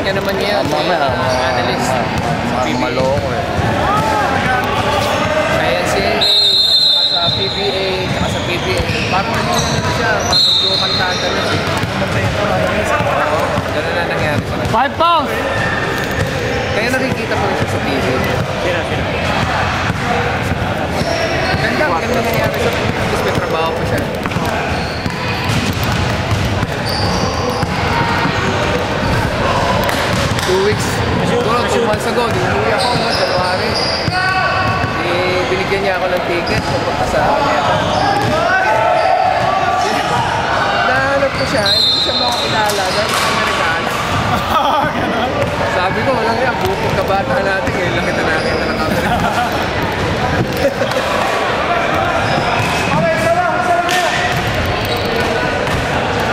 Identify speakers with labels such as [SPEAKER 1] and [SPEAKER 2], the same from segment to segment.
[SPEAKER 1] niya naman yan. Analyst.
[SPEAKER 2] Maloko eh.
[SPEAKER 1] Kaya CNA, sa PBA, sa PBA. Parang ano siya, parang kantata na siya. Ganun na nangyari sa kanya.
[SPEAKER 3] 5 pounds!
[SPEAKER 1] Kaya nakikita ko rin siya sa TV.
[SPEAKER 2] Sino?
[SPEAKER 1] Ganda nangyari sa kanya. Tapos may trabaho pa siya. Siguro 2 months ago, dinuwi ako ng January. Binigyan niya ako ng ticket pupunta sa kanya. Nahanap ko siya, hindi ko siya makakilala dahil sa Amerikano. Sabi ko, walang yan, bukod kabata natin, ngayon lang kita nakita ng Amerikano.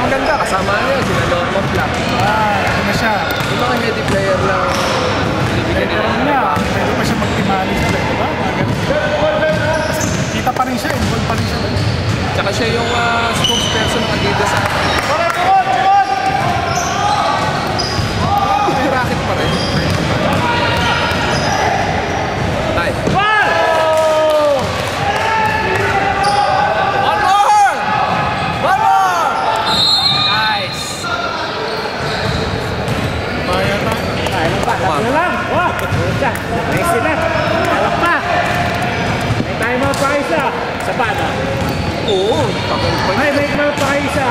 [SPEAKER 1] Ang ganda, kasama niya, sila Norman Black.
[SPEAKER 3] Ano siya?
[SPEAKER 1] Yung mga heady player lang, binibigyan nila.
[SPEAKER 3] Pwede pa siya magtimali siya, diba? Kita pa rin siya, involved pa rin siya.
[SPEAKER 1] Tsaka siya yung spokesperson ng Adidas sa atin. May racket pa rin. Tay. One more! Nice!
[SPEAKER 3] Kaya tayo.
[SPEAKER 2] Ano pa? Tatlo lang. Wow! Nice na. Alak pa. May time out pa isa. Sa paano?
[SPEAKER 1] Oo.
[SPEAKER 2] May time out pa isa.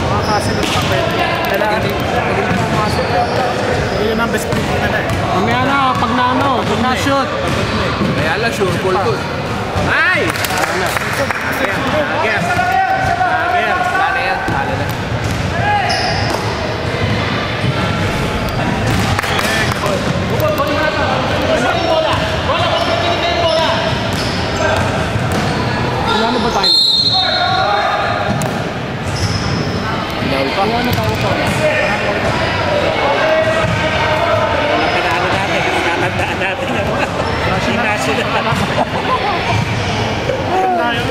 [SPEAKER 3] Makakasi ng papel.
[SPEAKER 1] Magaling pumasok.
[SPEAKER 3] Hindi yun ang best play na na eh.
[SPEAKER 4] Mamaya na, pag na good na shoot.
[SPEAKER 1] Kaya lang, sure ball to.
[SPEAKER 2] Ay! Again.
[SPEAKER 1] Wala na yan. Talo na.
[SPEAKER 4] Ano ba tayo?
[SPEAKER 1] Inawi pa.
[SPEAKER 4] Ano tayo pa?
[SPEAKER 2] Pinalo natin. Tatandaan natin. National.
[SPEAKER 3] Tayo.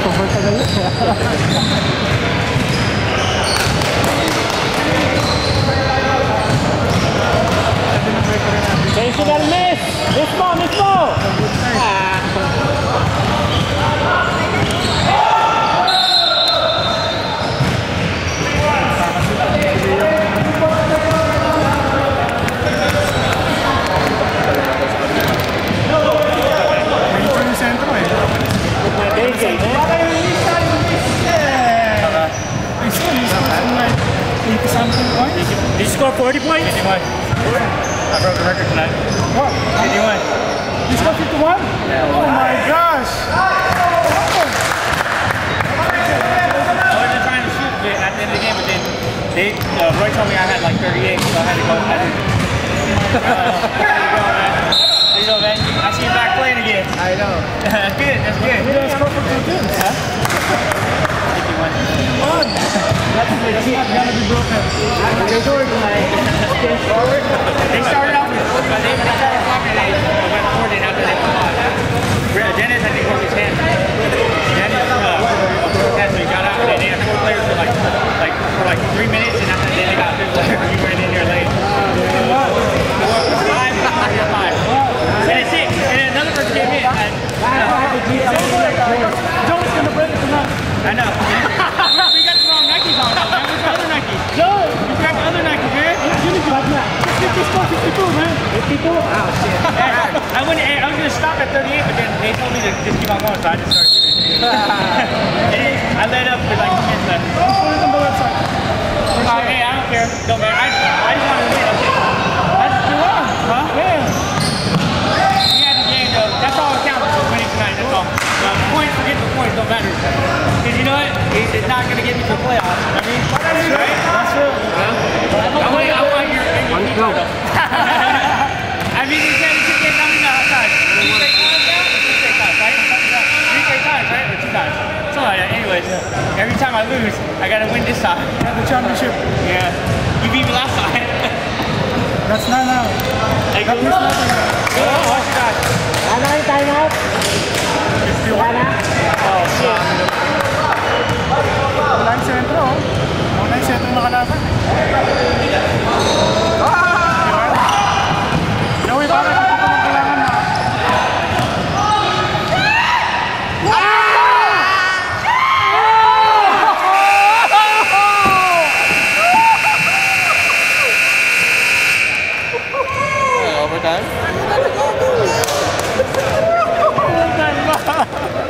[SPEAKER 4] Sobrang tagal na.
[SPEAKER 2] Sensible miss! Mismo!
[SPEAKER 3] Medyo yung sentro eh. I saw you scored like 80-something points.
[SPEAKER 2] Did you score 40 points? 81. I broke the record tonight.
[SPEAKER 3] What?
[SPEAKER 2] 81.
[SPEAKER 3] You scored 51? Oh my gosh!
[SPEAKER 2] I wasn't trying to shoot at the end of the game, but then Roy told me I had like 38, so I had to go. There you go, man. I see you back playing again.
[SPEAKER 1] I know.
[SPEAKER 2] That's good.
[SPEAKER 3] You didn't score for 2 games.
[SPEAKER 2] Huh? 51.
[SPEAKER 3] That's not gonna be broken.
[SPEAKER 2] They started off with they started off and they went forward and after they come on. Dennis, I think, broke his hand. Dennis so he got out and they had 4 players for like 3 minutes and after then they got 5th player. We went in there late. 5. And it's 6. And then another person came in.
[SPEAKER 3] Joe's gonna break it tonight.
[SPEAKER 2] I know. We got the wrong Nikes on though, man. Where's the other Nikes?
[SPEAKER 3] Joe!
[SPEAKER 2] You grabbed the other Nikes, man.
[SPEAKER 3] You need to like that. 52, man.
[SPEAKER 2] 52? Oh, shit. I was going to stop at 38, but then they told me to just keep on going, so I just started shooting. I led up with like 2 minutes left.
[SPEAKER 3] Put it on the website.
[SPEAKER 2] Hey, I don't care. Don't matter. I just wanted to win. That's what you want, huh?
[SPEAKER 3] Yeah.
[SPEAKER 2] We had the game, though. That's all that counts for winning tonight. That's all. Points, forget the points. Don't matter. Because you know what? It's not going to get me to the playoffs. I mean, right?
[SPEAKER 3] That's it.
[SPEAKER 2] I want your MVP title. I mean, you can't get down in the outside. 3 straight times now? 3 straight times, right? 3 straight times, right? Or 2 times? Something like that. Anyways, every time I lose, I got to win this time.
[SPEAKER 3] The championship.
[SPEAKER 2] Yeah. You beat me last time.
[SPEAKER 3] That's not now.
[SPEAKER 2] Hey, go. Watch your guys.
[SPEAKER 4] Ano yung time out? Wala na?
[SPEAKER 2] Oh, shit.
[SPEAKER 3] Wala yung sentro, oh. Wala yung
[SPEAKER 5] time?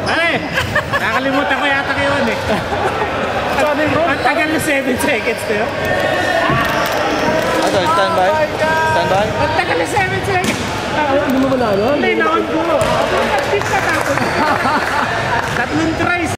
[SPEAKER 2] Ay! Nakalimutan ko yata kayo yun eh. Ang tagal na 7 seconds na yun.
[SPEAKER 5] Ano, stand by? Stand by?
[SPEAKER 2] Ang tagal na 7 seconds.
[SPEAKER 4] Hindi mo ba na ano?
[SPEAKER 2] Hindi naman ko. At least natapos. 3 tries.